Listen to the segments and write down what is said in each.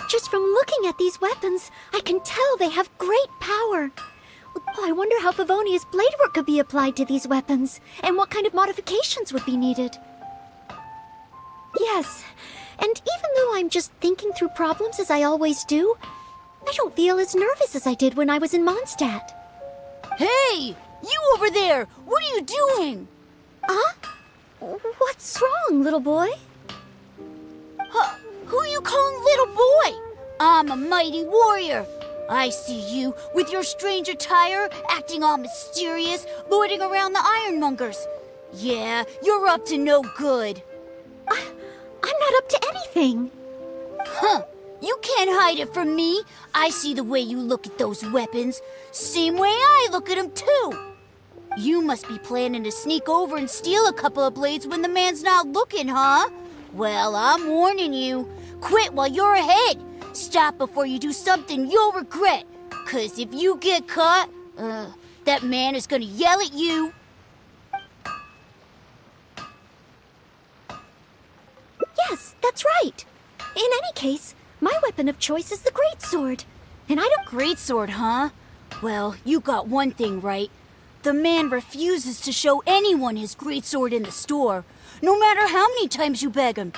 Just from looking at these weapons, I can tell they have great power. I wonder how Favonia's blade work could be applied to these weapons, and what kind of modifications would be needed. Yes, and even though I'm just thinking through problems as I always do, I don't feel as nervous as I did when I was in Mondstadt. Hey! You over there! What are you doing? Huh? What's wrong, little boy? Who are you calling little boy? I'm a mighty warrior. I see you with your strange attire, acting all mysterious, lording around the ironmongers. Yeah, you're up to no good. I'm not up to anything. Huh. You can't hide it from me. I see the way you look at those weapons. Same way I look at them, too. You must be planning to sneak over and steal a couple of blades when the man's not looking, huh? Well, I'm warning you. Quit while you're ahead. Stop before you do something you'll regret. 'Cause if you get caught, that man is gonna yell at you. Yes, that's right. In any case, my weapon of choice is the greatsword. And I don't... Greatsword, huh? Well, you got one thing right. The man refuses to show anyone his greatsword in the store, no matter how many times you beg him.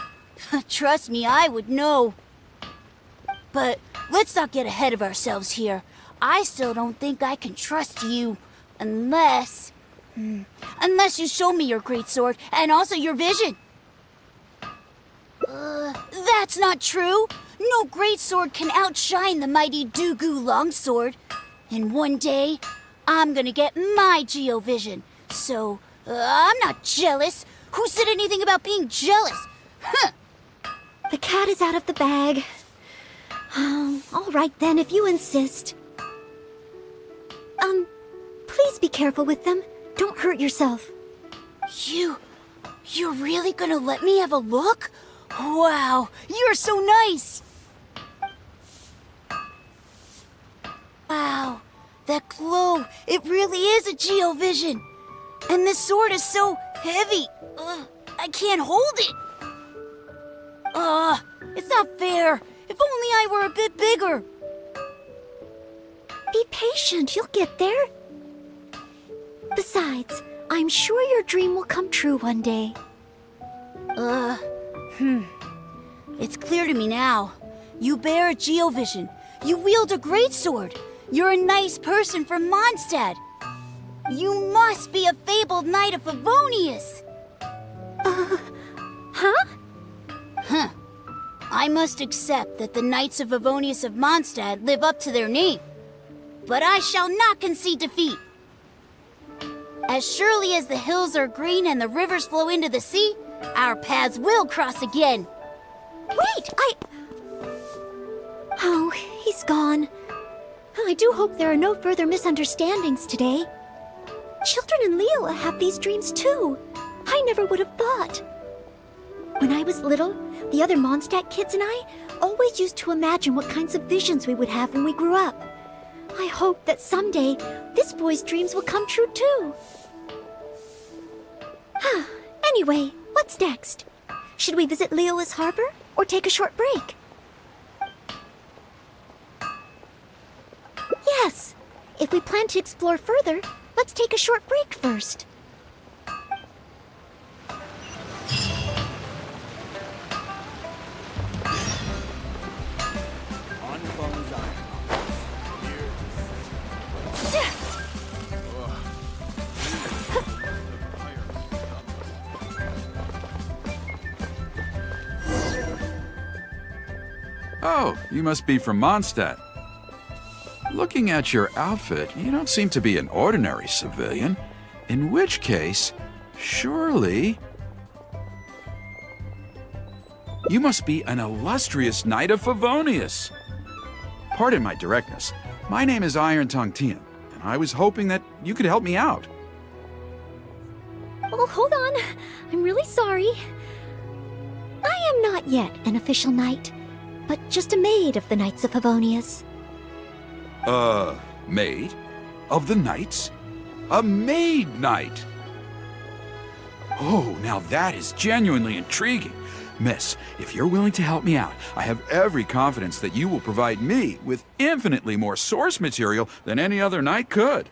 Trust me, I would know. But let's not get ahead of ourselves here. I still don't think I can trust you, unless you show me your greatsword and also your vision. That's not true. No greatsword can outshine the mighty Dugu longsword. And one day, I'm gonna get my Geovision. So, I'm not jealous. Who said anything about being jealous? Huh. The cat is out of the bag. All right then, if you insist. Please be careful with them. Don't hurt yourself. You're really gonna let me have a look? Wow, you're so nice! Wow, that glow, it really is a Geovision. And this sword is so heavy, I can't hold it. It's not fair. If only I were a bit bigger. Be patient, you'll get there. Besides, I'm sure your dream will come true one day. It's clear to me now. You bear a Geovision. You wield a greatsword. You're a nice person from Mondstadt. You must be a fabled knight of Favonius. Huh? Huh. I must accept that the Knights of Favonius of Mondstadt live up to their name. But I shall not concede defeat. As surely as the hills are green and the rivers flow into the sea, our paths will cross again. Wait, Oh, he's gone. I do hope there are no further misunderstandings today. Children in Leola have these dreams too. I never would have thought. When I was little, the other Mondstadt kids and I always used to imagine what kinds of visions we would have when we grew up. I hope that someday this boy's dreams will come true too. Anyway, what's next? Should we visit Liyue's harbor or take a short break? Yes! If we plan to explore further, let's take a short break first. Oh, you must be from Mondstadt. Looking at your outfit, you don't seem to be an ordinary civilian. In which case, surely... you must be an illustrious knight of Favonius. Pardon my directness. My name is Iron Tongue Tian, and I was hoping that you could help me out. Oh, hold on. I'm really sorry. I am not yet an official knight, but just a maid of the Knights of Favonius. Maid? Of the Knights? A maid knight? Oh, now that is genuinely intriguing. Miss, if you're willing to help me out, I have every confidence that you will provide me with infinitely more source material than any other knight could.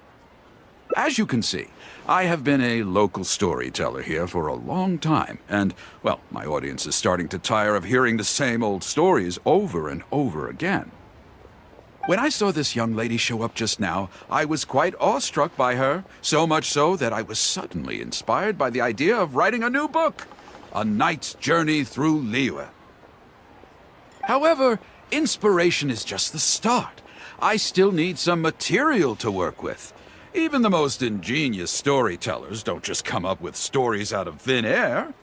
As you can see, I have been a local storyteller here for a long time, and, well, my audience is starting to tire of hearing the same old stories over and over again. When I saw this young lady show up just now, I was quite awestruck by her, so much so that I was suddenly inspired by the idea of writing a new book, A Knight's Journey Through Liyue. However, inspiration is just the start. I still need some material to work with. Even the most ingenious storytellers don't just come up with stories out of thin air.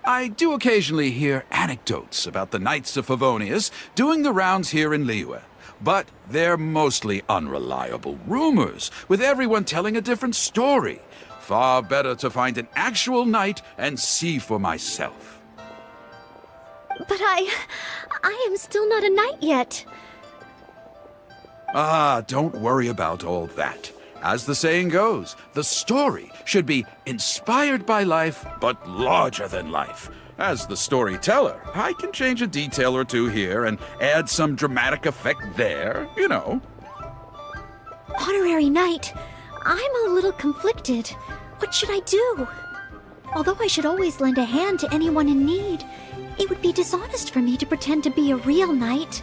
I do occasionally hear anecdotes about the Knights of Favonius doing the rounds here in Liyue, but they're mostly unreliable rumors, with everyone telling a different story. Far better to find an actual knight and see for myself. But I am still not a knight yet. Ah, don't worry about all that. As the saying goes, the story should be inspired by life, but larger than life. As the storyteller, I can change a detail or two here and add some dramatic effect there, you know. Honorary knight, I'm a little conflicted. What should I do? Although I should always lend a hand to anyone in need, it would be dishonest for me to pretend to be a real knight.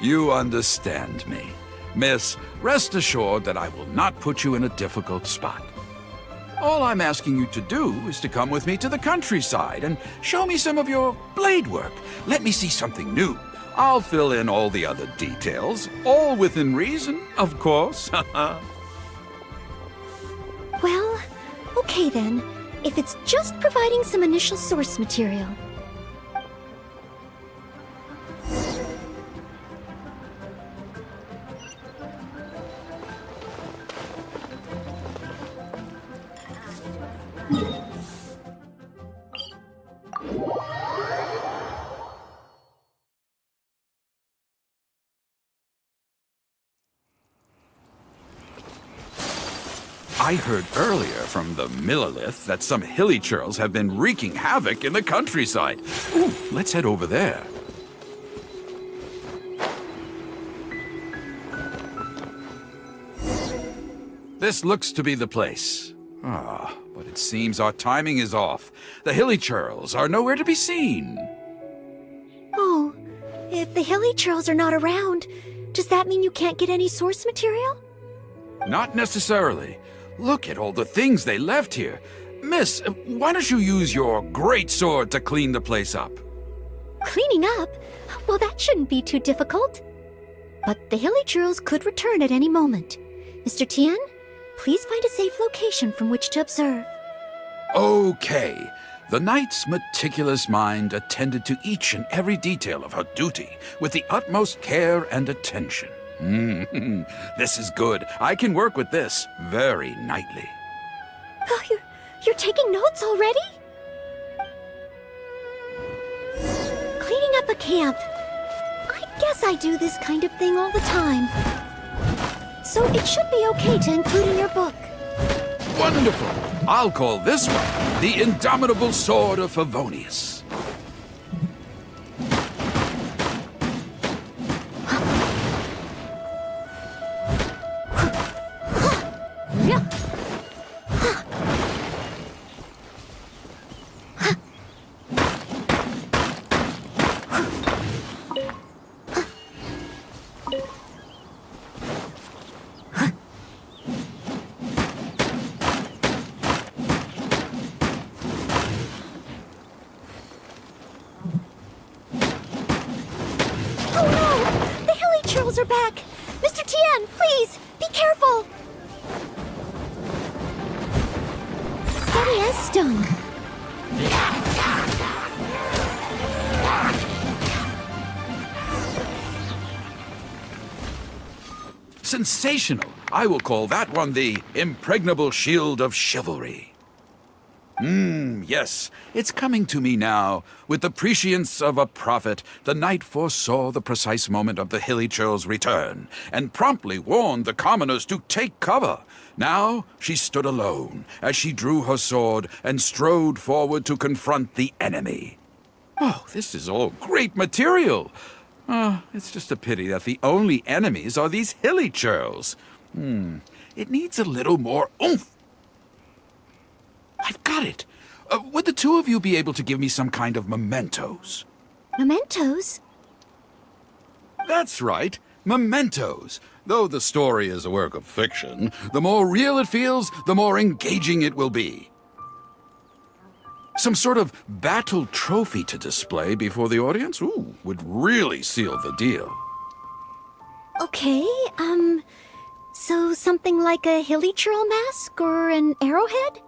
You understand me. Miss, rest assured that I will not put you in a difficult spot. All I'm asking you to do is to come with me to the countryside and show me some of your blade work. Let me see something new. I'll fill in all the other details, all within reason, of course. Well, okay then, if it's just providing some initial source material. I heard earlier from the Millilith that some hilly churls have been wreaking havoc in the countryside. Ooh, let's head over there. This looks to be the place. Ah, but it seems our timing is off. The hilly churls are nowhere to be seen. Oh, if the hilly churls are not around, does that mean you can't get any source material? Not necessarily. Look at all the things they left here. Miss, why don't you use your great sword to clean the place up? Cleaning up? Well, that shouldn't be too difficult. But the hilly churls could return at any moment. Mr. Tian, please find a safe location from which to observe. Okay. The knight's meticulous mind attended to each and every detail of her duty with the utmost care and attention. This is good. I can work with this very knightly. Oh, you're taking notes already? Cleaning up a camp. guess I do this kind of thing all the time. So it should be okay to include in your book. Wonderful. I'll call this one the Indomitable Sword of Favonius. Are back! Mr. Tian, please, be careful! Steady as stone. Sensational! I will call that one the Impregnable Shield of Chivalry. Yes, it's coming to me now. With the prescience of a prophet, the knight foresaw the precise moment of the hilly churl's return, and promptly warned the commoners to take cover. Now she stood alone, as she drew her sword and strode forward to confront the enemy. Oh, this is all great material. It's just a pity that the only enemies are these hilly churls. It needs a little more oomph. I've got it. Would the two of you be able to give me some kind of mementos? Mementos? That's right, mementos. Though the story is a work of fiction, the more real it feels, the more engaging it will be. Some sort of battle trophy to display before the audience? Ooh, would really seal the deal. Okay, so something like a hilly churl mask or an arrowhead?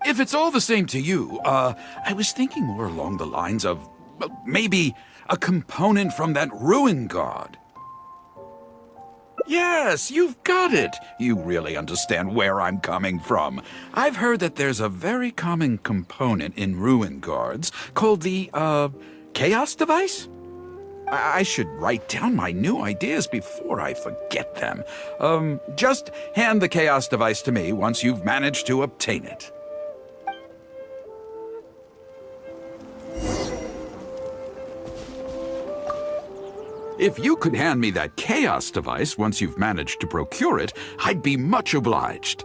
If it's all the same to you, I was thinking more along the lines of maybe a component from that ruin guard. Yes, you've got it. You really understand where I'm coming from. I've heard that there's a very common component in ruin guards called the, chaos device? I should write down my new ideas before I forget them. Just hand the chaos device to me once you've managed to obtain it. If you could hand me that chaos device once you've managed to procure it, I'd be much obliged.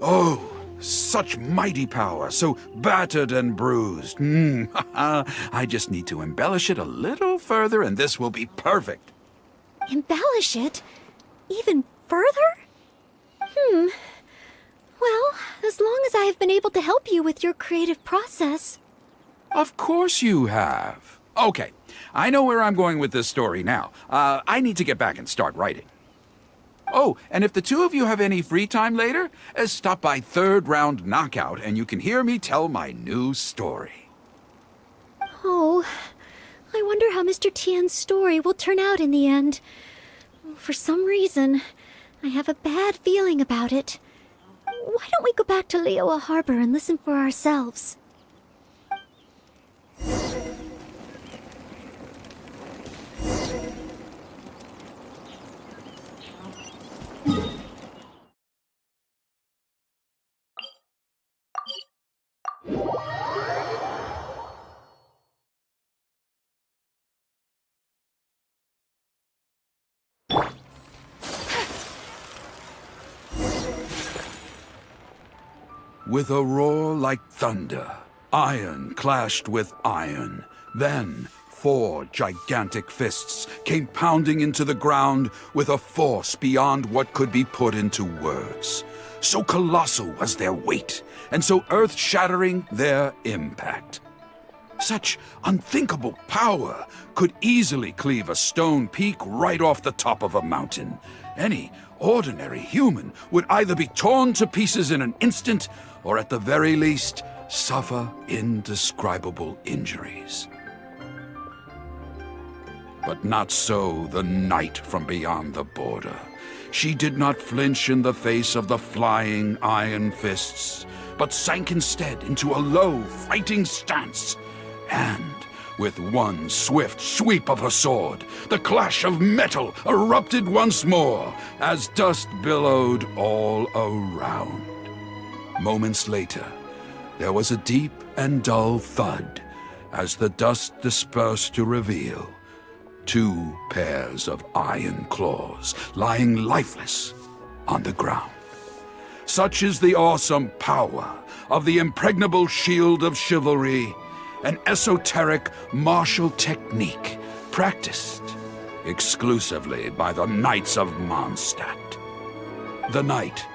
Oh, such mighty power, so battered and bruised. I just need to embellish it a little further and this will be perfect. Embellish it? Even further? Well, as long as I have been able to help you with your creative process. Of course you have. Okay, I know where I'm going with this story now. I need to get back and start writing. Oh, and if the two of you have any free time later, stop by Third Round Knockout and you can hear me tell my new story. Oh, I wonder how Mr. Tian's story will turn out in the end. For some reason, I have a bad feeling about it. Why don't we go back to Liyue Harbor and listen for ourselves? With a roar like thunder, iron clashed with iron. Then 4 gigantic fists came pounding into the ground with a force beyond what could be put into words. So colossal was their weight, and so earth-shattering their impact. Such unthinkable power could easily cleave a stone peak right off the top of a mountain. Any ordinary human would either be torn to pieces in an instant, or at the very least, suffer indescribable injuries. But not so the knight from beyond the border. She did not flinch in the face of the flying iron fists. but sank instead into a low, fighting stance. And with one swift sweep of her sword, the clash of metal erupted once more as dust billowed all around. Moments later, there was a deep and dull thud as the dust dispersed to reveal two pairs of iron claws lying lifeless on the ground. Such is the awesome power of the impregnable shield of chivalry, an esoteric martial technique practiced exclusively by the Knights of Mondstadt. The knight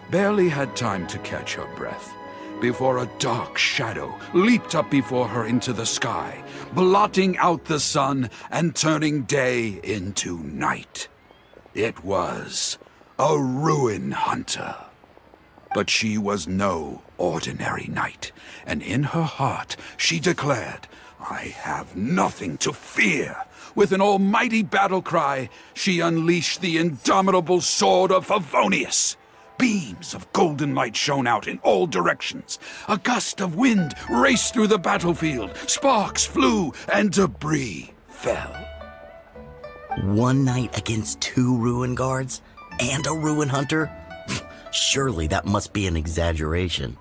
barely had time to catch her breath before a dark shadow leaped up before her into the sky, blotting out the sun and turning day into night. It was a ruin hunter. But she was no ordinary knight, and in her heart she declared, "I have nothing to fear." With an almighty battle cry, she unleashed the indomitable sword of Favonius. Beams of golden light shone out in all directions. A gust of wind raced through the battlefield. Sparks flew and debris fell. One knight against two ruin guards and a ruin hunter? Surely that must be an exaggeration.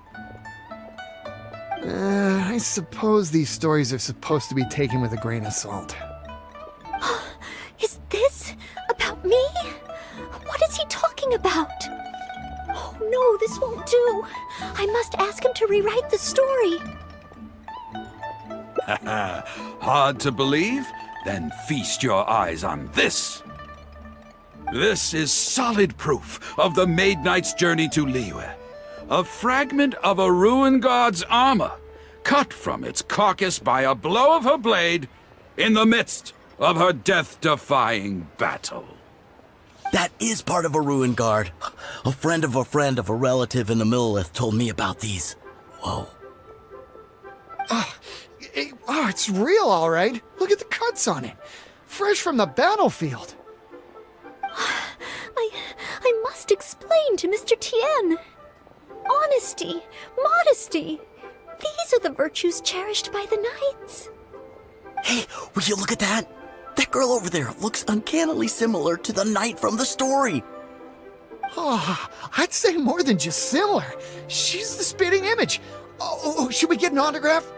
I suppose these stories are supposed to be taken with a grain of salt. Is this about me? What is he talking about? Oh no, this won't do. I must ask him to rewrite the story. Hard to believe? Then feast your eyes on this. This is solid proof of the Maid Knight's journey to Liyue. A fragment of a ruin god's armor, cut from its carcass by a blow of her blade in the midst of her death-defying battle. That is part of a ruin guard. A friend of a relative in the Millelith told me about these. Whoa. It's real, all right. Look at the cuts on it. Fresh from the battlefield. I must explain to Mr. Tien. Honesty, modesty. These are the virtues cherished by the knights. Hey, would you look at that? That girl over there looks uncannily similar to the knight from the story. Oh, I'd say more than just similar. She's the spitting image. Oh, should we get an autograph?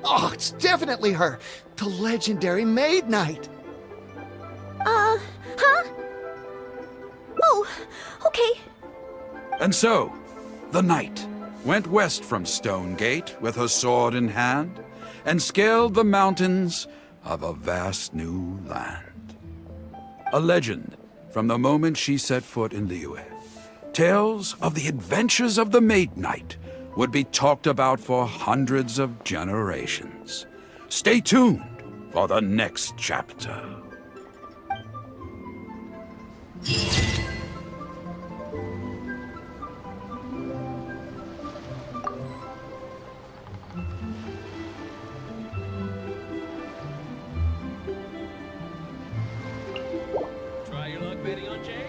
Oh, it's definitely her. The legendary Maid Knight. Huh? Oh, okay. And so, the knight went west from Stonegate with her sword in hand and scaled the mountains of a vast new land. A legend from the moment she set foot in Liyue. Tales of the adventures of the Maid Knight would be talked about for hundreds of generations. Stay tuned for the next chapter. Try your luck betting on Jade?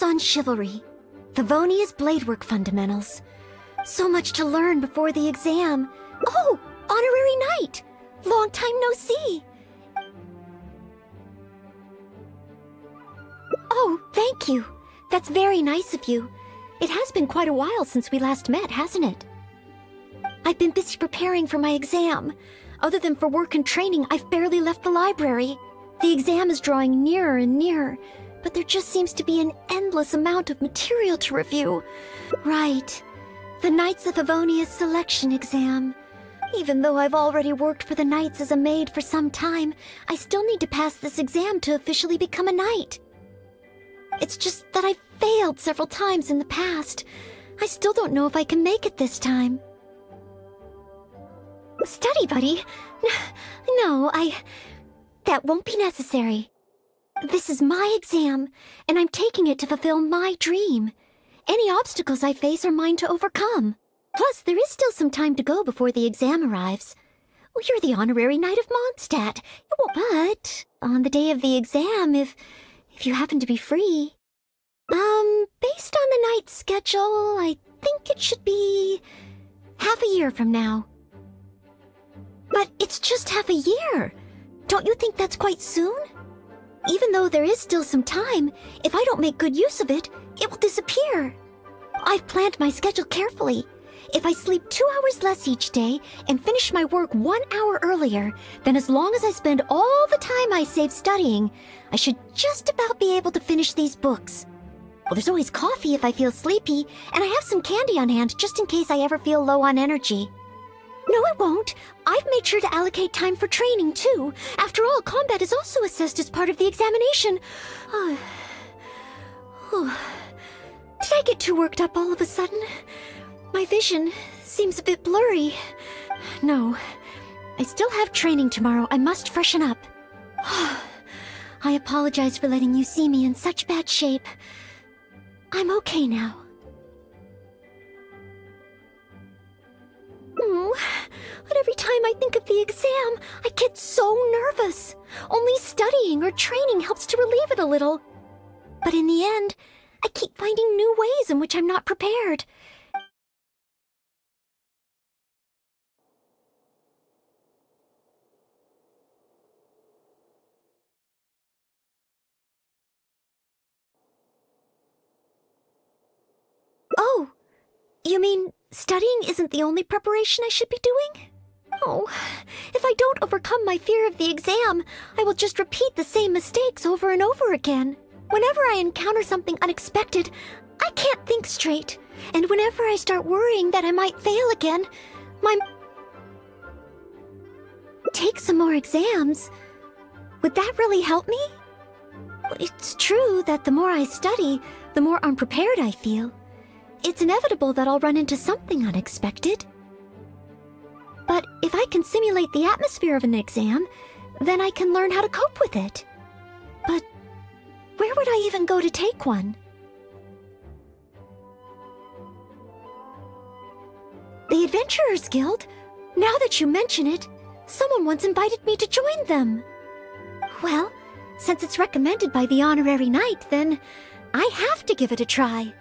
on chivalry. Favonia's bladework fundamentals. So much to learn before the exam. Oh, honorary knight! Long time no see. Oh, thank you. That's very nice of you. It has been quite a while since we last met, hasn't it? I've been busy preparing for my exam. Other than for work and training, I've barely left the library. The exam is drawing nearer and nearer, but there just seems to be an endless amount of material to review. Right. The Knights of Favonia's selection exam. Even though I've already worked for the Knights as a maid for some time, I still need to pass this exam to officially become a knight. It's just that I've failed several times in the past. I still don't know if I can make it this time. Study buddy? No, that won't be necessary. This is my exam, and I'm taking it to fulfill my dream. Any obstacles I face are mine to overcome. Plus, there is still some time to go before the exam arrives. Well, you're the honorary knight of Mondstadt. But on the day of the exam, if you happen to be free... based on the knight's schedule, I think it should be half a year from now. But it's just half a year. Don't you think that's quite soon? Even though there is still some time, if I don't make good use of it, it will disappear. I've planned my schedule carefully. If I sleep 2 hours less each day and finish my work 1 hour earlier, then as long as I spend all the time I save studying, I should just about be able to finish these books. Well, there's always coffee if I feel sleepy, and I have some candy on hand just in case I ever feel low on energy. No, it won't. I've made sure to allocate time for training, too. After all, combat is also assessed as part of the examination. Did I get too worked up all of a sudden? My vision seems a bit blurry. No, I still have training tomorrow. I must freshen up. I apologize for letting you see me in such bad shape. I'm okay now. But every time I think of the exam, I get so nervous. Only studying or training helps to relieve it a little. But in the end, I keep finding new ways in which I'm not prepared. Oh, you mean studying isn't the only preparation I should be doing? Oh, if I don't overcome my fear of the exam, I will just repeat the same mistakes over and over again. Whenever I encounter something unexpected, I can't think straight. And whenever I start worrying that I might fail again, Take some more exams? Would that really help me? It's true that the more I study, the more unprepared I feel. It's inevitable that I'll run into something unexpected. But if I can simulate the atmosphere of an exam, then I can learn how to cope with it. But where would I even go to take one? The Adventurers Guild? Now that you mention it, someone once invited me to join them. Well, since it's recommended by the Honorary Knight, then I have to give it a try.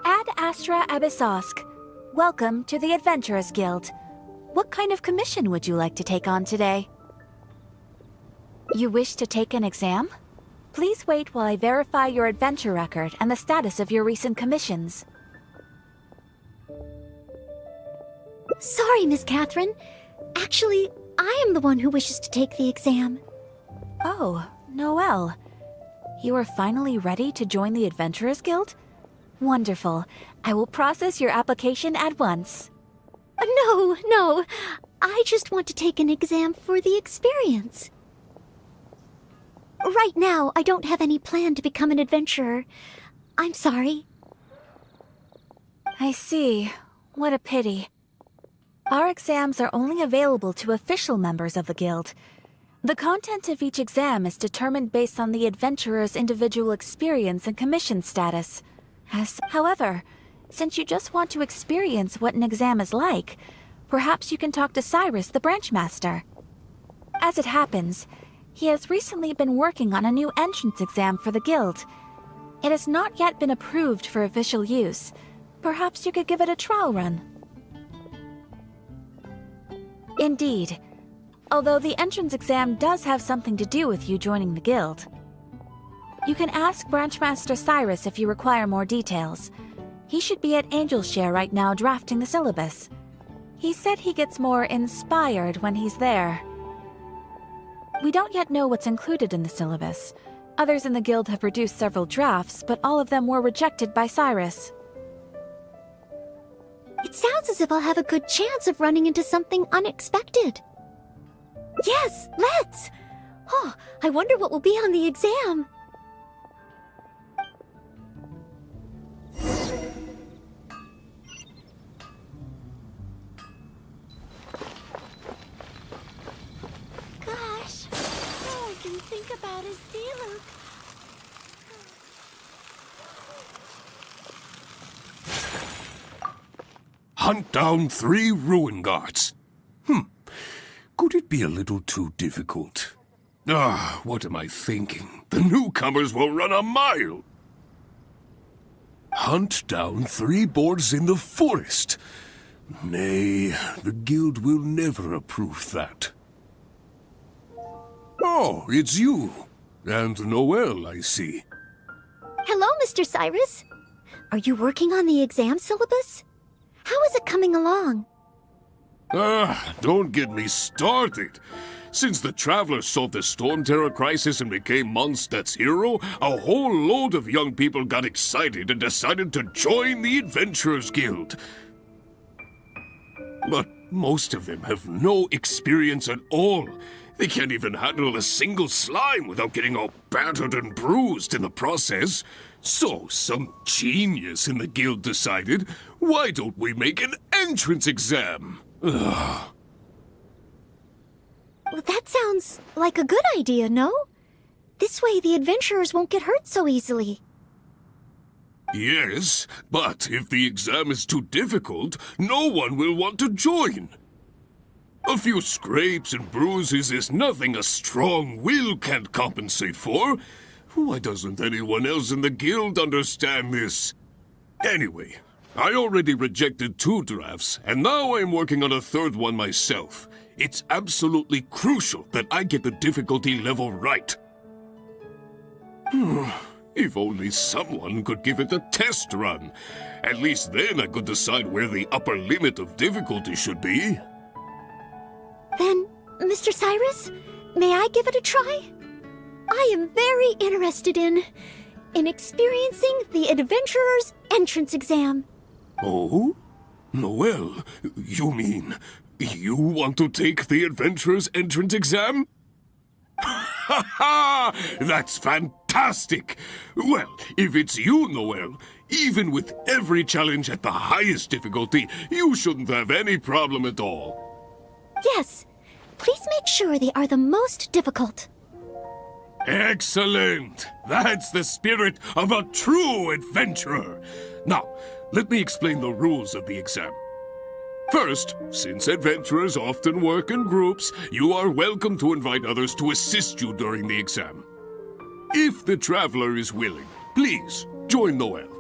Ad Astra Abyssosque. Welcome to the Adventurers Guild. What kind of commission would you like to take on today? You wish to take an exam? Please wait while I verify your adventure record and the status of your recent commissions. Sorry, Miss Catherine. Actually, I am the one who wishes to take the exam. Oh, Noelle. You are finally ready to join the Adventurers Guild? Wonderful. I will process your application at once. No. I just want to take an exam for the experience. Right now, I don't have any plan to become an adventurer. I'm sorry. I see. What a pity. Our exams are only available to official members of the guild. The content of each exam is determined based on the adventurer's individual experience and commission status. However, since you just want to experience what an exam is like, perhaps you can talk to Cyrus, the branch master. As it happens, he has recently been working on a new entrance exam for the guild. It has not yet been approved for official use. Perhaps you could give it a trial run. Indeed. Although the entrance exam does have something to do with you joining the guild. You can ask Branchmaster Cyrus if you require more details. He should be at Angelshare right now drafting the syllabus. He said he gets more inspired when he's there. We don't yet know what's included in the syllabus. Others in the guild have produced several drafts, but all of them were rejected by Cyrus. It sounds as if I'll have a good chance of running into something unexpected. Yes, let's! Oh, I wonder what will be on the exam. Gosh, all I can think about is Diluc. Hunt down 3 ruin guards. Could it be a little too difficult? What am I thinking? The newcomers will run a mile. Hunt down 3 boards in the forest. Nay, the guild will never approve that. Oh, it's you. And Noelle, I see. Hello, Mr. Cyrus. Are you working on the exam syllabus? How is it coming along? Don't get me started. Since the Travelers solved the Storm Terror crisis and became Mondstadt's hero, a whole load of young people got excited and decided to join the Adventurers Guild. But most of them have no experience at all. They can't even handle a single slime without getting all battered and bruised in the process. So some genius in the guild decided, why don't we make an entrance exam? Well, that sounds like a good idea, no? This way the adventurers won't get hurt so easily. Yes, but if the exam is too difficult, no one will want to join. A few scrapes and bruises is nothing a strong will can't compensate for. Why doesn't anyone else in the guild understand this? Anyway, I already rejected 2 drafts, and now I'm working on a 3rd one myself. It's absolutely crucial that I get the difficulty level right. If only someone could give it a test run. At least then I could decide where the upper limit of difficulty should be. Then, Mr. Cyrus, may I give it a try? I am very interested in experiencing the Adventurer's entrance exam. Oh? Noelle, you mean you want to take the Adventurer's entrance exam? Ha ha! That's fantastic! Well, if it's you, Noelle, even with every challenge at the highest difficulty, you shouldn't have any problem at all. Yes, please make sure they are the most difficult. Excellent! That's the spirit of a true adventurer! Now, let me explain the rules of the exam. First, since adventurers often work in groups, you are welcome to invite others to assist you during the exam. If the traveler is willing, please join Noelle.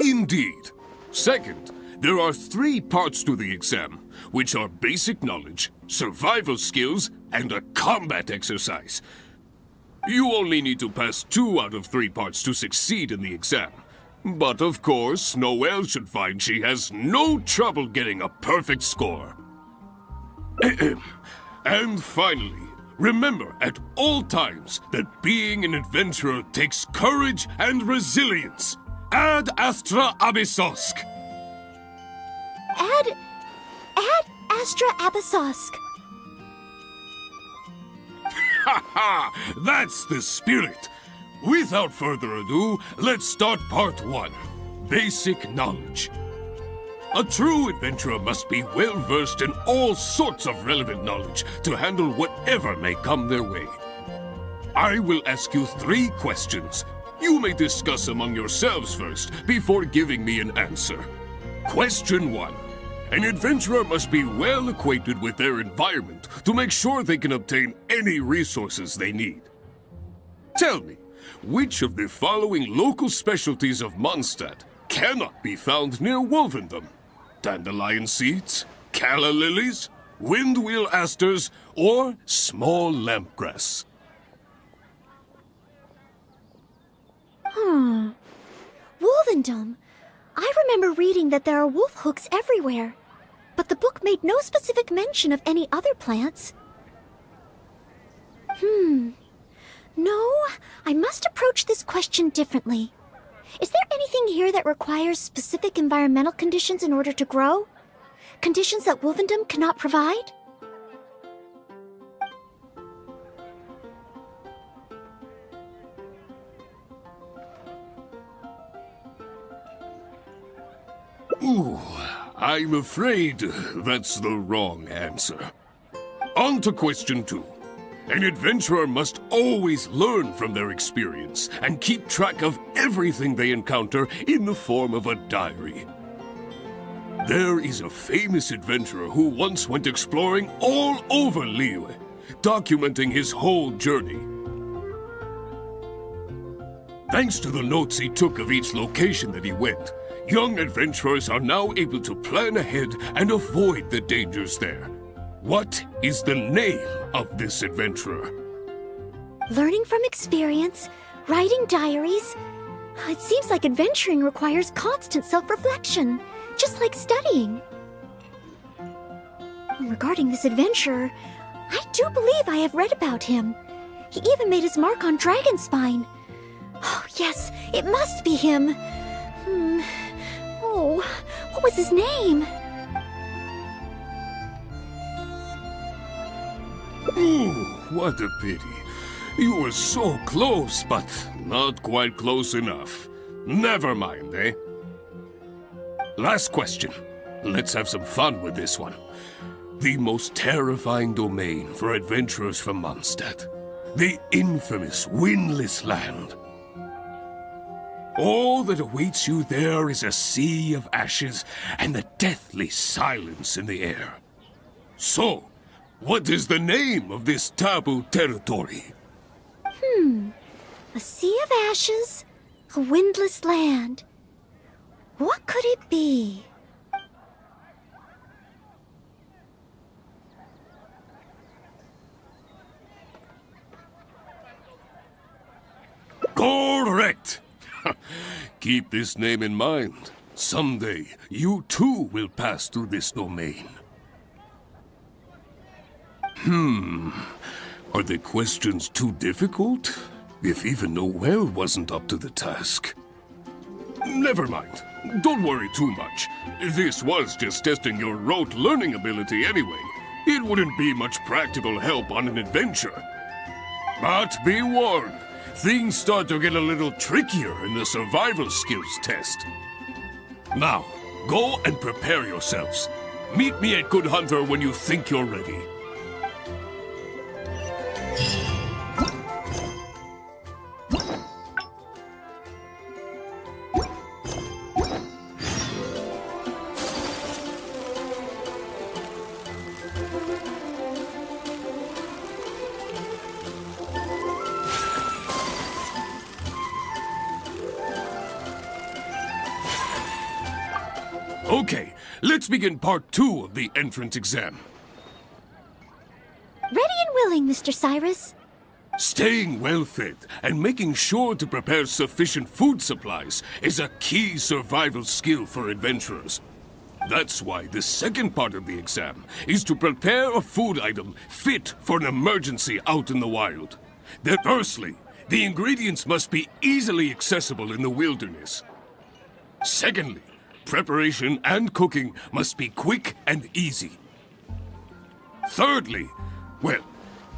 Indeed. Second, there are 3 parts to the exam, which are basic knowledge, survival skills, and a combat exercise. You only need to pass 2 out of 3 parts to succeed in the exam. But of course, Noelle should find she has no trouble getting a perfect score. And finally, Remember at all times that being an adventurer takes courage and resilience. Ad Astra Abyssosk. Ad Astra Abyssosk. Ha ha! That's the spirit. Without further ado, let's start part 1. Basic knowledge. A true adventurer must be well versed in all sorts of relevant knowledge to handle whatever may come their way. I will ask you 3 questions. You may discuss among yourselves first before giving me an answer. Question 1. An adventurer must be well acquainted with their environment to make sure they can obtain any resources they need. Tell me, which of the following local specialties of Mondstadt cannot be found near Wolvendom? Dandelion seeds, calla lilies, windwheel asters, or small lampgrass? Wolvendom. I remember reading that there are wolf hooks everywhere, but the book made no specific mention of any other plants. No, I must approach this question differently. Is there anything here that requires specific environmental conditions in order to grow? Conditions that Wolvendom cannot provide? Ooh, I'm afraid that's the wrong answer. On to question 2. An adventurer must always learn from their experience and keep track of everything they encounter in the form of a diary. There is a famous adventurer who once went exploring all over Liyue, documenting his whole journey. Thanks to the notes he took of each location that he went, young adventurers are now able to plan ahead and avoid the dangers there. What is the name of this adventurer? Learning from experience, writing diaries. It seems like adventuring requires constant self-reflection, just like studying. Regarding this adventurer, I do believe I have read about him. He even made his mark on Dragonspine. Oh, yes, it must be him. Oh, what was his name? Ooh, what a pity. You were so close, but not quite close enough. Never mind, eh? Last question. Let's have some fun with this one. The most terrifying domain for adventurers from Mondstadt. The infamous Windless Land. All that awaits you there is a sea of ashes and the deathly silence in the air. So, what is the name of this taboo territory? A sea of ashes, a windless land. What could it be? Correct! Keep this name in mind. Someday, you too will pass through this domain. Are the questions too difficult? If even Noelle wasn't up to the task. Never mind. Don't worry too much. This was just testing your rote learning ability anyway. It wouldn't be much practical help on an adventure. But be warned, things start to get a little trickier in the survival skills test. Now, go and prepare yourselves. Meet me at Good Hunter when you think you're ready. Okay, let's begin part 2 of the entrance exam. Ready and willing, Mr. Cyrus. Staying well-fed and making sure to prepare sufficient food supplies is a key survival skill for adventurers. That's why the second part of the exam is to prepare a food item fit for an emergency out in the wild. Then, firstly, the ingredients must be easily accessible in the wilderness. Secondly, preparation and cooking must be quick and easy. Thirdly, well,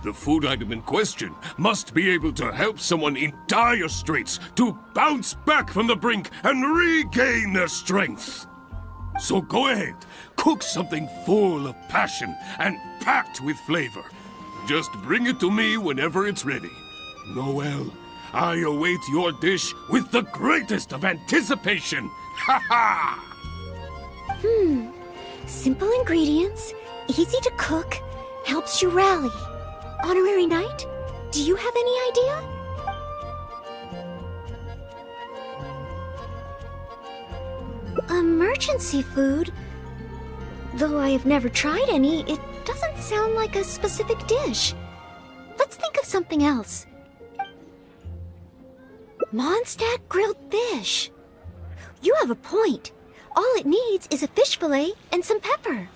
the food item in question must be able to help someone in dire straits to bounce back from the brink and regain their strength. So go ahead, cook something full of passion and packed with flavor. Just bring it to me whenever it's ready. Noelle, I await your dish with the greatest of anticipation. Ha ha! Simple ingredients, easy to cook, helps you rally. Honorary Knight, do you have any idea? Emergency food? Though I have never tried any, it doesn't sound like a specific dish. Let's think of something else. Mondstadt grilled fish. You have a point. All it needs is a fish fillet and some pepper.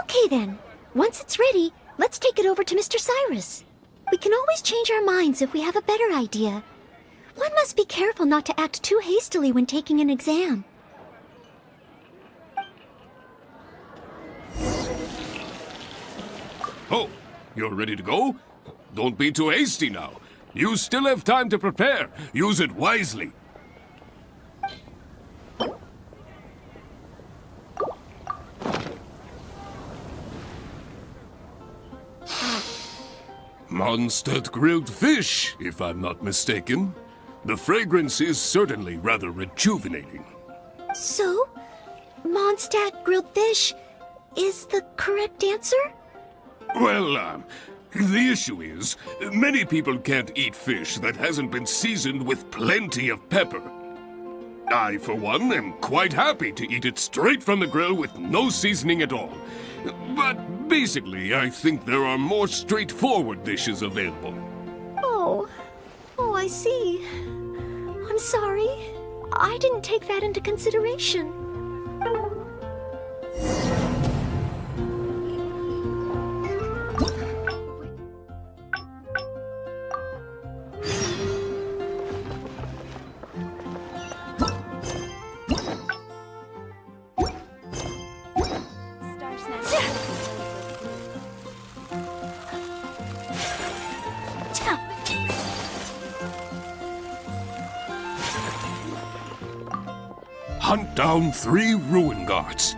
Okay then, once it's ready, let's take it over to Mr. Cyrus. We can always change our minds if we have a better idea. One must be careful not to act too hastily when taking an exam. Oh, you're ready to go? Don't be too hasty now. You still have time to prepare. Use it wisely. Mondstadt grilled fish, if I'm not mistaken. The fragrance is certainly rather rejuvenating. So, Mondstadt grilled fish is the correct answer? Well, the issue is, many people can't eat fish that hasn't been seasoned with plenty of pepper. I, for one, am quite happy to eat it straight from the grill with no seasoning at all. But basically, I think there are more straightforward dishes available. Oh, I see. I'm sorry. I didn't take that into consideration. Hunt down 3 ruin guards.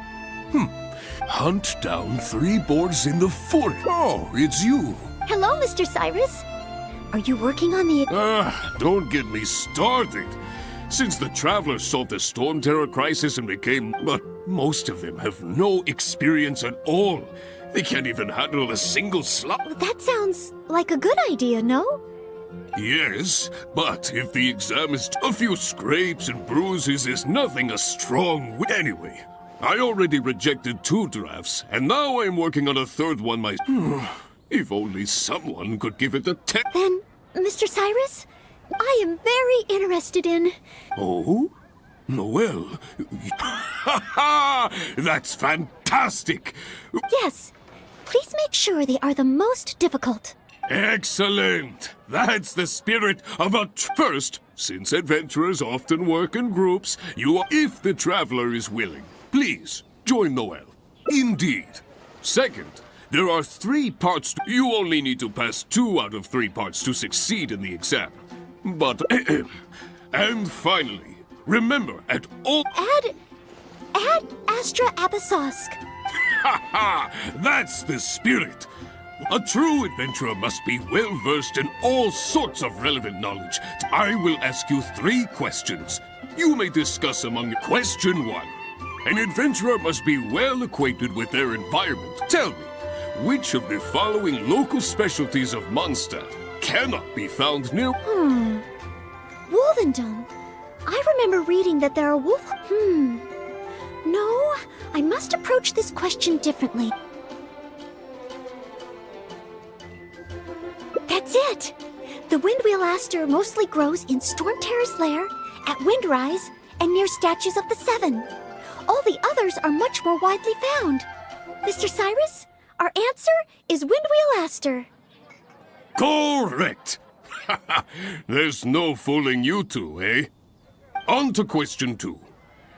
Hunt down 3 boards in the forest. Oh, it's you. Hello, Mr. Cyrus. Are you working on the... Don't get me started. Since the travelers solved the Storm Terror crisis and became... But most of them have no experience at all. They can't even handle a single slot. That sounds like a good idea, no? Yes, but if the exam is a few scrapes and bruises is nothing a strong... Anyway, I already rejected 2 drafts, and now I'm working on a 3rd one myself. If only someone could give it a 10... Then, Mr. Cyrus, I am very interested in... Oh? Noelle? Ha ha! That's fantastic! Yes, please make sure they are the most difficult. Excellent! That's the spirit of a... First, since adventurers often work in groups, if the traveler is willing, please join Noelle. Indeed. Second, there are 3 parts to... You only need to pass 2 out of 3 parts to succeed in the exam. But... And finally, remember, at all... Add Astra Abyssosque. Ha ha! That's the spirit! A true adventurer must be well-versed in all sorts of relevant knowledge. I will ask you 3 questions. You may discuss among... Question 1. An adventurer must be well acquainted with their environment. Tell me, which of the following local specialties of Mondstadt cannot be found near... Wolvendom. I remember reading that there are wolf... No, I must approach this question differently. That's it! The windwheel aster mostly grows in Storm Terror's lair, at Windrise, and near statues of the 7. all the others are much more widely found. Mr. Cyrus, our answer is Windwheel Aster. Correct! There's no fooling you two, eh? On to question 2.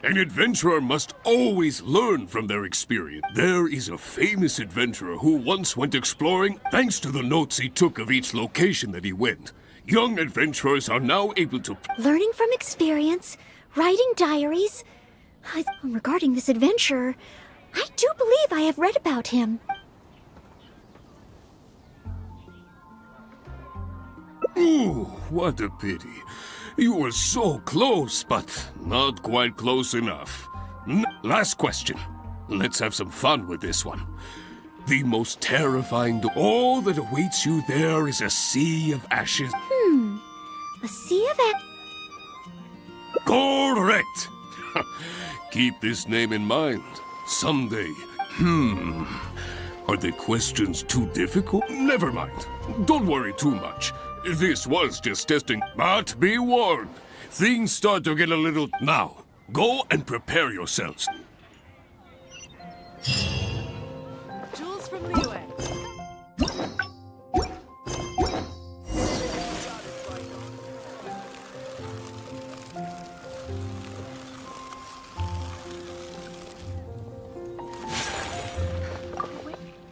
An adventurer must always learn from their experience. There is a famous adventurer who once went exploring thanks to the notes he took of each location that he went. Young adventurers are now able to... Learning from experience, writing diaries. Regarding this adventurer, I do believe I have read about him. Ooh, what a pity. You were so close, but not quite close enough. Last question. Let's have some fun with this one. The most terrifying... All that awaits you there is a sea of ashes. A sea of Correct! Keep this name in mind. Someday. Are the questions too difficult? Never mind. Don't worry too much. This was just testing. But be warned. Things start to get a little... Now, go and prepare yourselves. Jules from Liyue.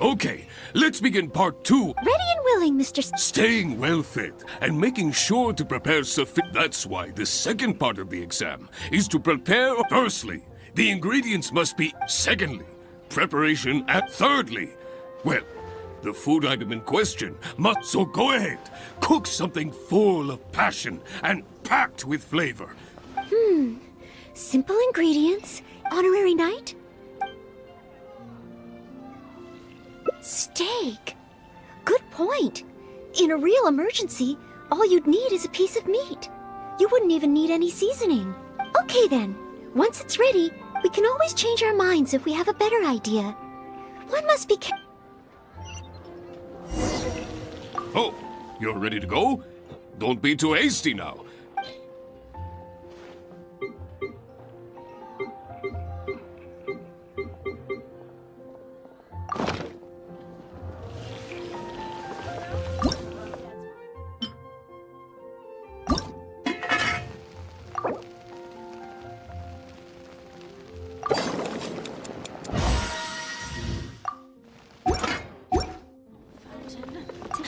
Okay, let's begin part 2. Ready and willing, Mr. Staying well fed and making sure to prepare sufficient. That's why the second part of the exam is to prepare. Firstly, the ingredients must be. Secondly, preparation. And thirdly, well, the food item in question must. So go ahead, cook something full of passion and packed with flavor. Simple ingredients. Honorary night. Steak. Good point. In a real emergency, all you'd need is a piece of meat. You wouldn't even need any seasoning. Okay then. Once it's ready, we can always change our minds if we have a better idea. One must be Oh, you're ready to go? Don't be too hasty now.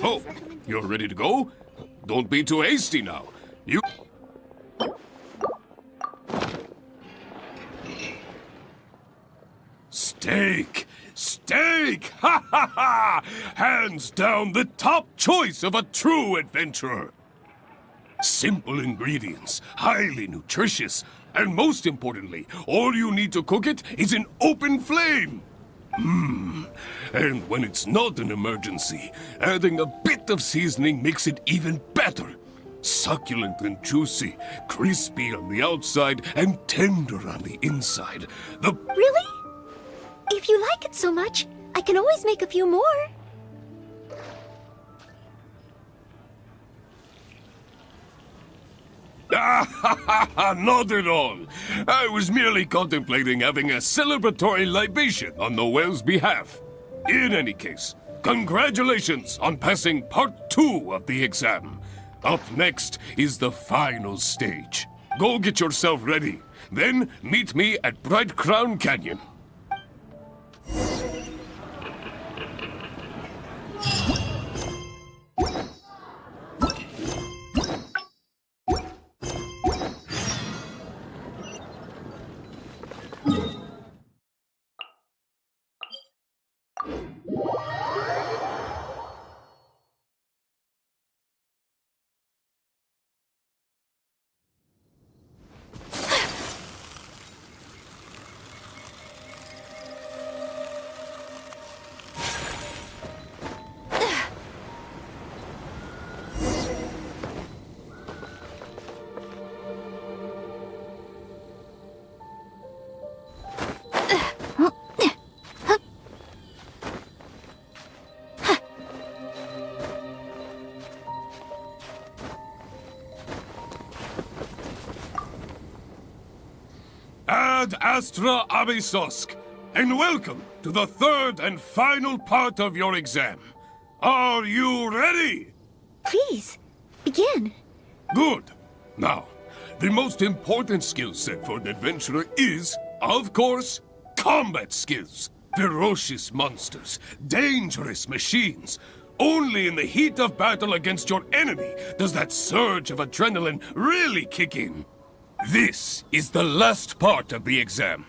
Oh, you're ready to go? Don't be too hasty now. You... Steak! Steak! Ha ha ha! Hands down the top choice of a true adventurer. Simple ingredients, highly nutritious, and most importantly, all you need to cook it is an open flame. And when it's not an emergency, adding a bit of seasoning makes it even better. Succulent and juicy, crispy on the outside and tender on the inside. Really? If you like it so much, I can always make a few more. Not at all. I was merely contemplating having a celebratory libation on Noelle's behalf. In any case, congratulations on passing part 2 of the exam. Up next is the final stage. Go get yourself ready. Then meet me at Bright Crown Canyon. Ad Astra Abysosk, and welcome to the third and final part of your exam. Are you ready? Please, begin. Good. Now, the most important skill set for an adventurer is, of course, combat skills. Ferocious monsters, dangerous machines. Only in the heat of battle against your enemy does that surge of adrenaline really kick in. This is the last part of the exam.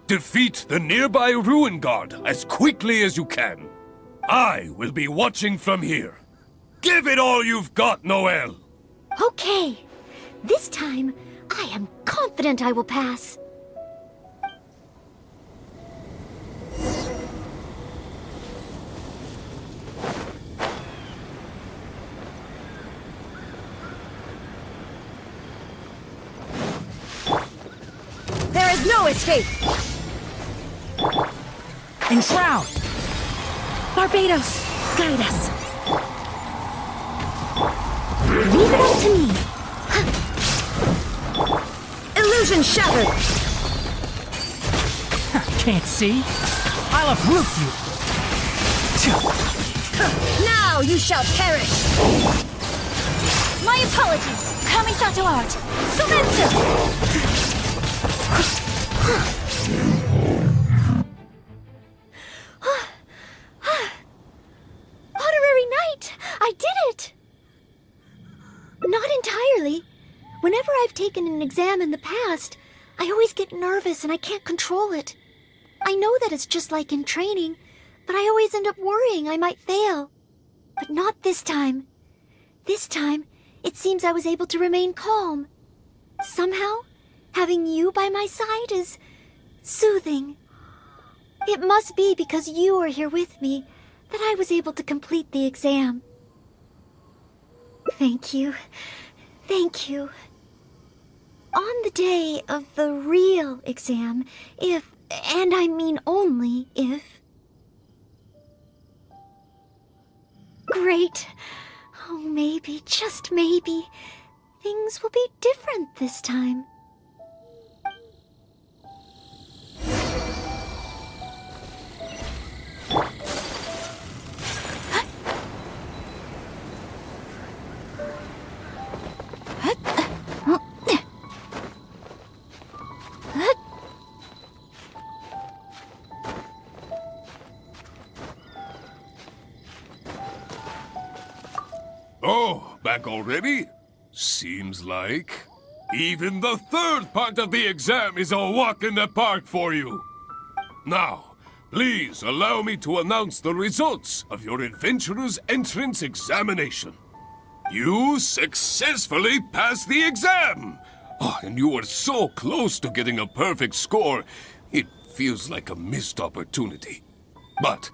Defeat the nearby Ruin Guard as quickly as you can. I will be watching from here. Give it all you've got, Noelle! Okay. This time, I am confident I will pass. There is no escape! Enshroud! Barbados, guide us. Leave it up to me. Illusion shattered! Can't see? I'll uproot you. Now you shall perish! My apologies! Kamisato art! Sumetsu! Honorary Knight! I did it! Not entirely. Whenever I've taken an exam in the past, I always get nervous and I can't control it. I know that it's just like in training, but I always end up worrying I might fail. But not this time. This time, it seems I was able to remain calm. Somehow, having you by my side is soothing. It must be because you are here with me that I was able to complete the exam. Thank you. Thank you. On the day of the real exam, if, and I mean only if... Great. Oh, maybe, just maybe, things will be different this time. Oh, back already? Seems like. Even the third part of the exam is a walk in the park for you. Now, please allow me to announce the results of your adventurer's entrance examination. You successfully passed the exam! Oh, and you were so close to getting a perfect score, it feels like a missed opportunity. But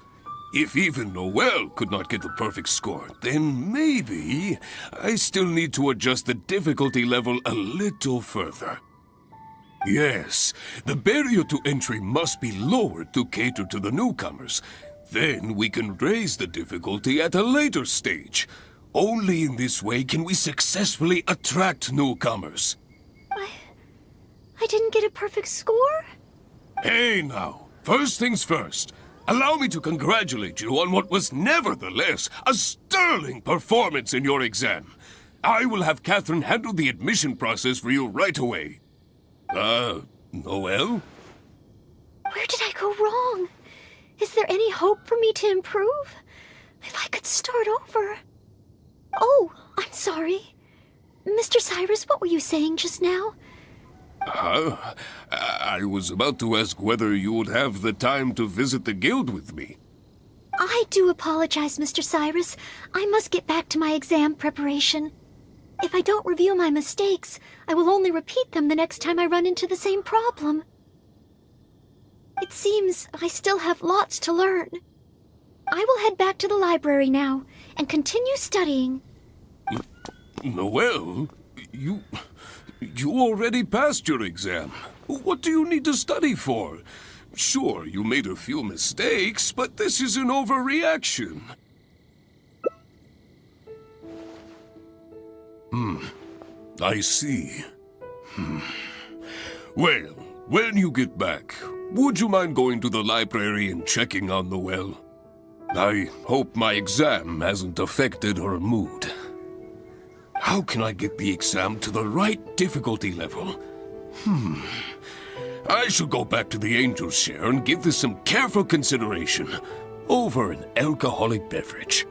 if even Noelle could not get the perfect score, then maybe I still need to adjust the difficulty level a little further. Yes, the barrier to entry must be lowered to cater to the newcomers. Then we can raise the difficulty at a later stage. Only in this way can we successfully attract newcomers. I didn't get a perfect score? Hey now, first things first. Allow me to congratulate you on what was nevertheless a sterling performance in your exam. I will have Catherine handle the admission process for you right away. Noelle? Where did I go wrong? Is there any hope for me to improve? If I could start over. Oh, I'm sorry. Mr. Cyrus, what were you saying just now? I was about to ask whether you would have the time to visit the guild with me. I do apologize, Mr. Cyrus. I must get back to my exam preparation. If I don't review my mistakes, I will only repeat them the next time I run into the same problem. It seems I still have lots to learn. I will head back to the library now and continue studying. Noelle, you already passed your exam. What do you need to study for? Sure, you made a few mistakes, but this is an overreaction. I see. Well, When you get back, would you mind going to the library and checking on Noelle? I hope my exam hasn't affected her mood. How can I get the exam to the right difficulty level? I should go back to the Angel's Share and give this some careful consideration over an alcoholic beverage.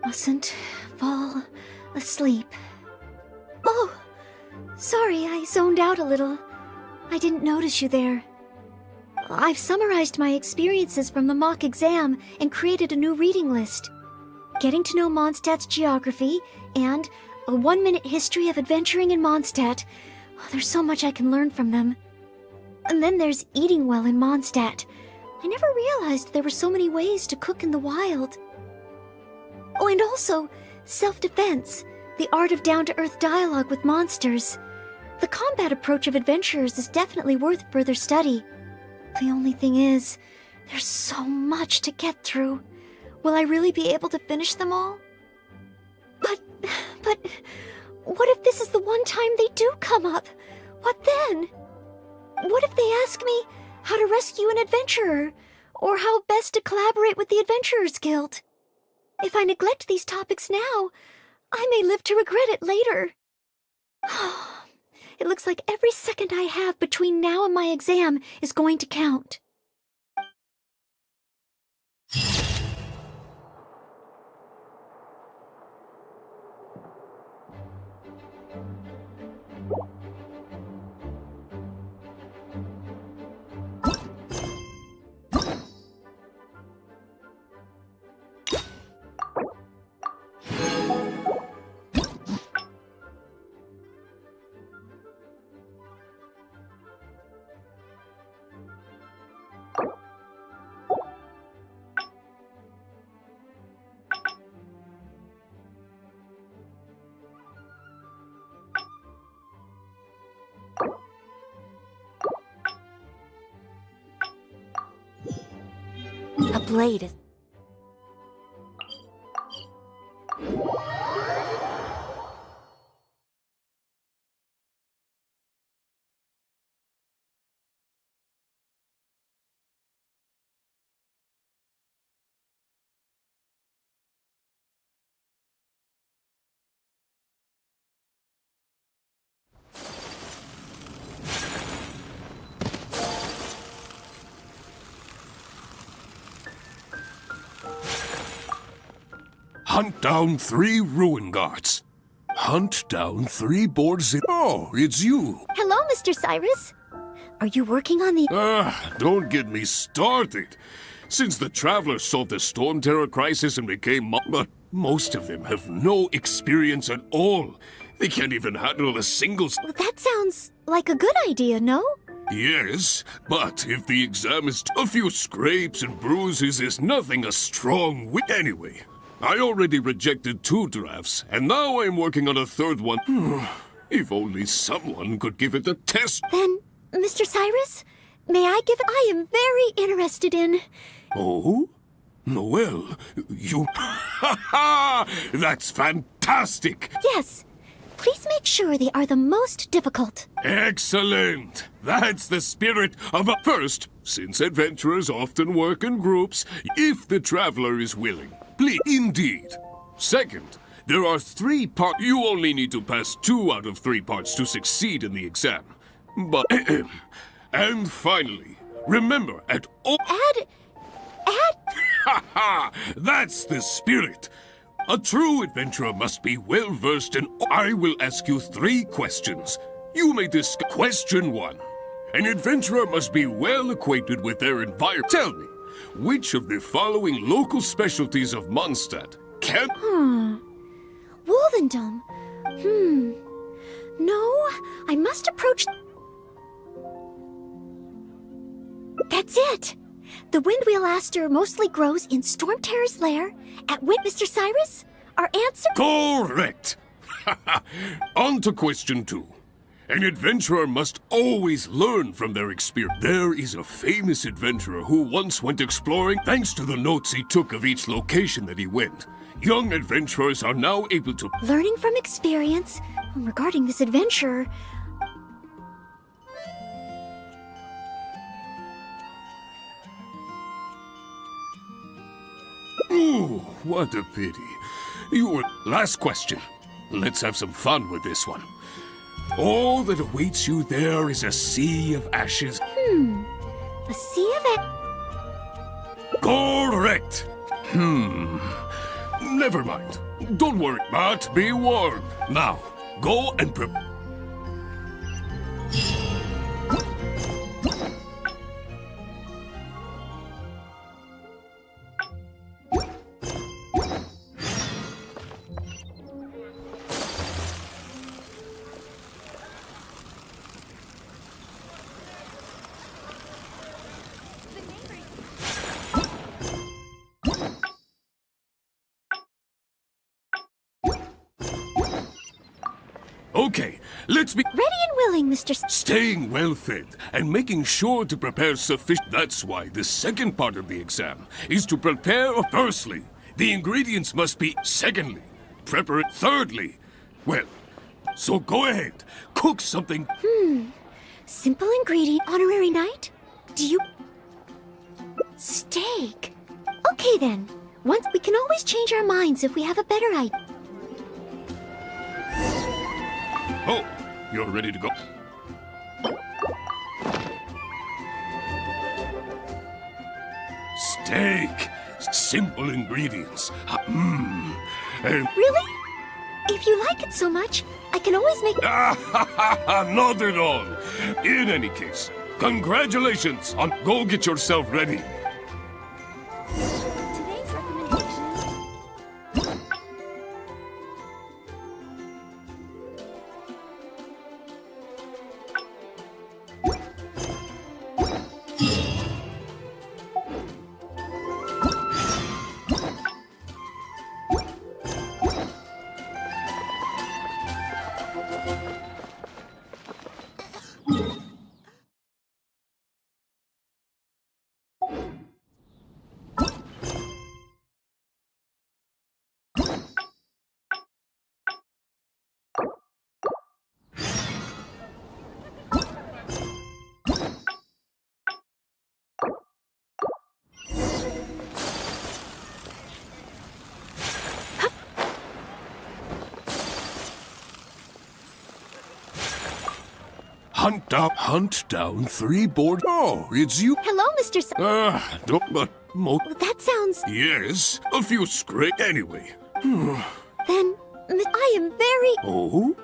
Mustn't fall asleep. Oh, sorry, I zoned out a little. I didn't notice you there. I've summarized my experiences from the mock exam and created a new reading list. Getting to know Mondstadt's geography and a 1-minute history of adventuring in Mondstadt. Oh, there's so much I can learn from them. And then there's eating well in Mondstadt. I never realized there were so many ways to cook in the wild. Oh, and also, self-defense, the art of down-to-earth dialogue with monsters. The combat approach of adventurers is definitely worth further study. The only thing is, there's so much to get through. Will I really be able to finish them all? But, what if this is the one time they do come up? What then? What if they ask me how to rescue an adventurer, or how best to collaborate with the Adventurers Guild? If I neglect these topics now, I may live to regret it later. It looks like every second I have between now and my exam is going to count. A blade is... Hunt down 3 ruin guards. Hunt down 3 boards in... Oh, it's you. Hello, Mr. Cyrus. Are you working on the... Don't get me started. Since the Travelers solved the Storm Terror crisis and became... But most of them have no experience at all. They can't even handle a single... That sounds like a good idea, no? Yes, but if the exam is... A few scrapes and bruises is nothing a strong... Anyway... I already rejected 2 drafts, and now I'm working on a 3rd one. If only someone could give it a test. Then, Mr. Cyrus, may I give it? I am very interested in... Oh? Noelle, you... Ha ha! That's fantastic! Yes. Please make sure they are the most difficult. Excellent! That's the spirit of a... First, since adventurers often work in groups, if the traveler is willing. Please, indeed. Second, there are 3 parts. You only need to pass 2 out of 3 parts to succeed in the exam. But... And finally, remember, at all... Ha ha! That's the spirit! A true adventurer must be well versed in... I will ask you 3 questions. You may discuss... Question 1. An adventurer must be well acquainted with their environment. Tell me, which of the following local specialties of Mondstadt can... Wolvendom. No, I must approach... That's it! The Windwheel Aster mostly grows in Stormterror's lair at Mr. Cyrus? Our answer? Correct! On to question 2. An adventurer must always learn from their experience. There is a famous adventurer who once went exploring thanks to the notes he took of each location that he went. Young adventurers are now able to... Learning from experience. Regarding this adventurer... Ooh, what a pity. You were... Last question. Let's have some fun with this one. All that awaits you there is a sea of ashes. A sea of... Correct! Never mind. Don't worry, but be warned. Now, go and prepare. Okay, let's be... Ready and willing, Mr. Staying well fed and making sure to prepare sufficient... That's why the second part of the exam is to prepare... Firstly, the ingredients must be... Secondly, prepare it. Thirdly, well, so go ahead, cook something... Simple ingredient. Honorary knight? Do you... Steak. Okay then. Once we can always change our minds if we have a better idea. Oh, you're ready to go. Steak. Simple ingredients. And... Really? If you like it so much, I can always make... Not at all. In any case, congratulations on... Go get yourself ready. Today's recommendation... Hunt down 3 board... Oh, it's you. Hello, Mr. Don't, but... That sounds... Yes, a few scrapes. Anyway. Then, I am very... Oh?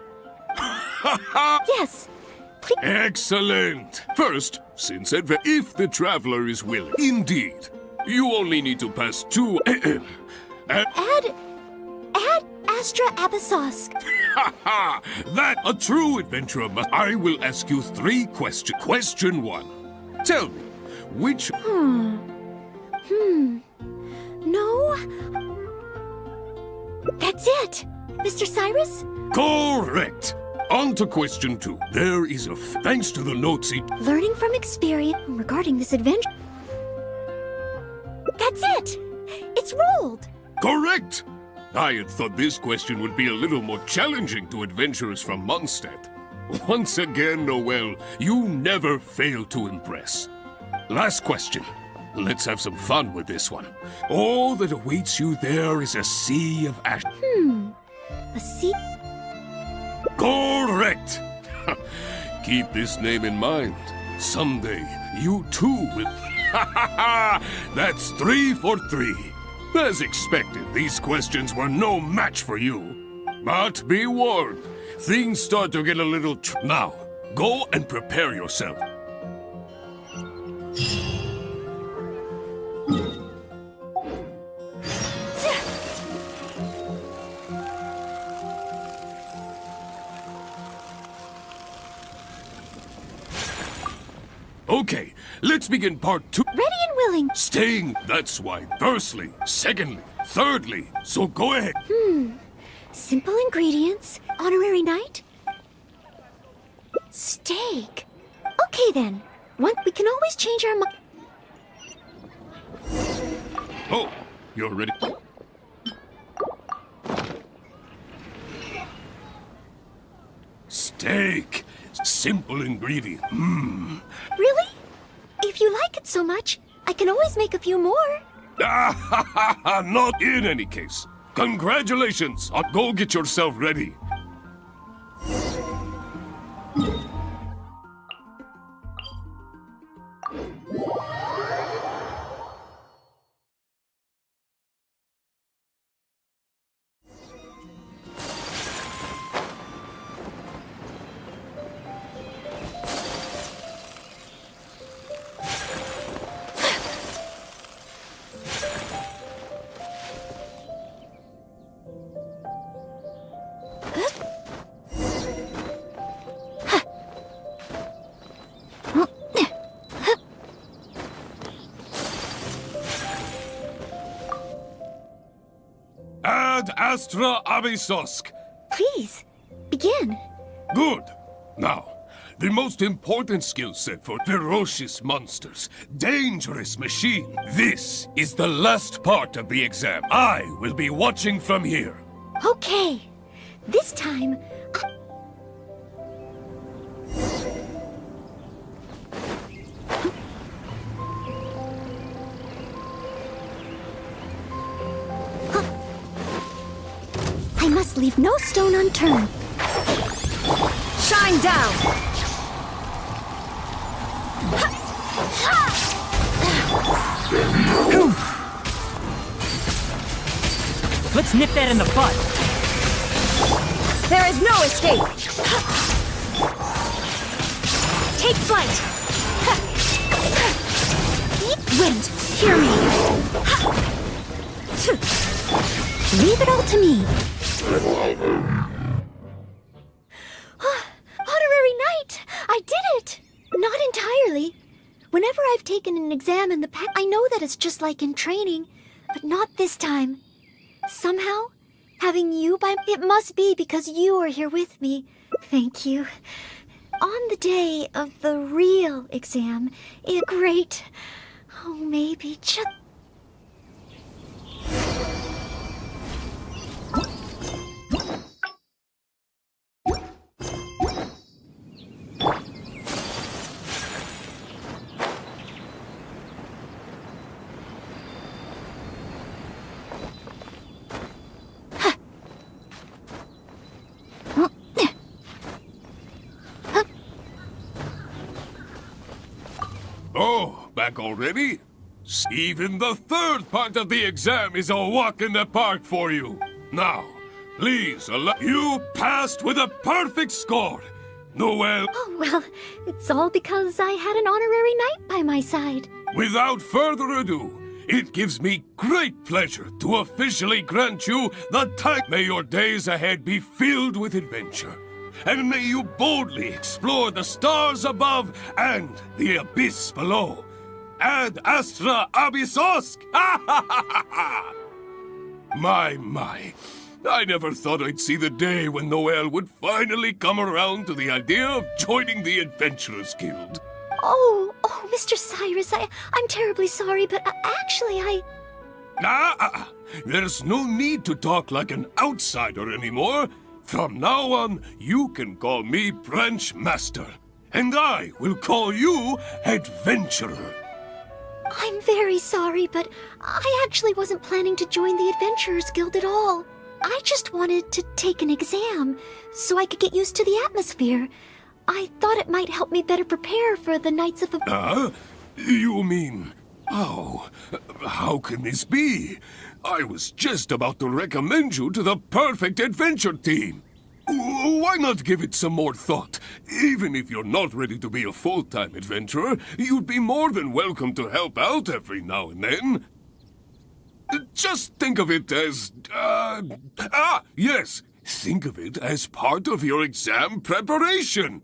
Yes. Please... Excellent. First, since if the traveler is willing. Indeed. You only need to pass 2... Add Astra Abyssosk. Ha! That a true adventurer must... I will ask you 3 questions. Question 1. Tell me, which... No. That's it. Mr. Cyrus? Correct. On to question 2. There is a... Thanks to the notes he... Learning from experience regarding this adventure. That's it. It's rolled. Correct. I had thought this question would be a little more challenging to adventurers from Mondstadt. Once again, Noelle, you never fail to impress. Last question. Let's have some fun with this one. All that awaits you there is a sea of ash. A sea? Correct! Keep this name in mind. Someday, you too will... That's 3 for 3. As expected, these questions were no match for you. But be warned, things start to get a little now, go and prepare yourself. Okay, let's begin part 2. Ready and willing. Staying, that's why. Firstly, secondly, thirdly. So go ahead. Simple ingredients. Honorary knight. Steak. Okay then. We can always change our mind. Oh, you're ready. Steak. Simple ingredient. Really? If you like it so much, I can always make a few more. Not in any case. Congratulations. Go get yourself ready. Ad Astra Abysosk. Please, begin. Good. Now, the most important skill set for ferocious monsters, dangerous machine. This is the last part of the exam. I will be watching from here. Okay. This time, I must leave no stone unturned. Shine down! Let's nip that in the bud. There is no escape! Take flight! Wind, hear me! Leave it all to me. Honorary Knight! I did it! Not entirely. Whenever I've taken an exam in the past, I know that it's just like in training, but not this time. Somehow, having you by... It must be because you are here with me. Thank you. On the day of the real exam, it's great. Oh, maybe just... Oh, back already? Even the third part of the exam is a walk in the park for you. Now, please allow... You passed with a perfect score. Noelle... Oh, well, it's all because I had an honorary knight by my side. Without further ado, it gives me great pleasure to officially grant you the title. May your days ahead be filled with adventure. And may you boldly explore the stars above and the abyss below. Ad Astra Abysosk! My. I never thought I'd see the day when Noelle would finally come around to the idea of joining the Adventurers Guild. Oh, Mr. Cyrus, I'm terribly sorry, but actually There's no need to talk like an outsider anymore. From now on, you can call me Branch Master. And I will call you Adventurer. I'm very sorry, but I actually wasn't planning to join the Adventurers Guild at all. I just wanted to take an exam, so I could get used to the atmosphere. I thought it might help me better prepare for the Knights of You mean... Oh, how can this be? I was just about to recommend you to the perfect adventure team. Why not give it some more thought? Even if you're not ready to be a full-time adventurer, you'd be more than welcome to help out every now and then. Just think of it as... yes! Think of it as part of your exam preparation.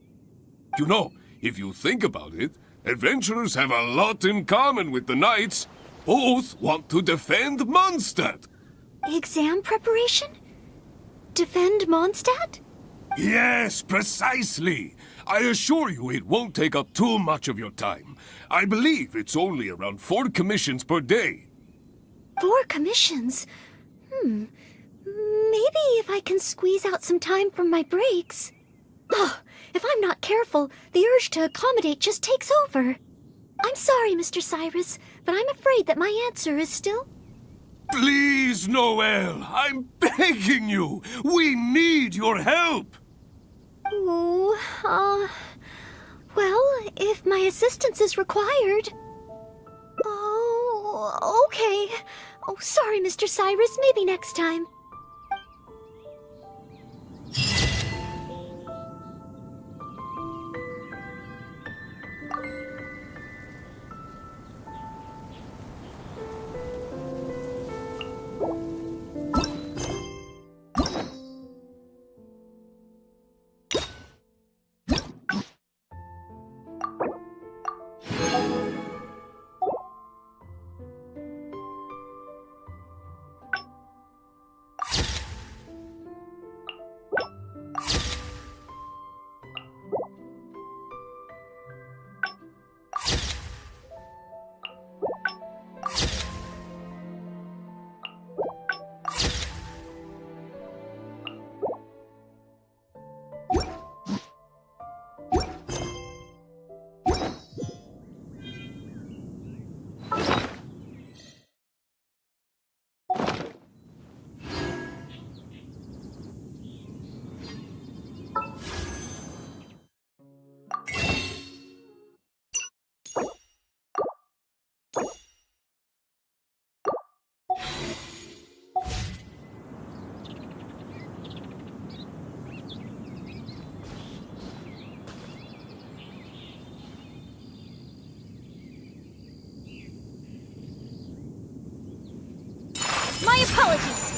You know, if you think about it, adventurers have a lot in common with the knights. Both want to defend Mondstadt. Exam preparation? Defend Mondstadt? Yes, precisely. I assure you it won't take up too much of your time. I believe it's only around 4 commissions per day. 4 commissions? Maybe if I can squeeze out some time from my breaks. Oh, if I'm not careful, the urge to accommodate just takes over. I'm sorry, Mr. Cyrus, but I'm afraid that my answer is still... Please, Noelle, I'm begging you. We need your help. Well, if my assistance is required... Oh, okay. Oh, sorry, Mr. Cyrus, maybe next time. My apologies.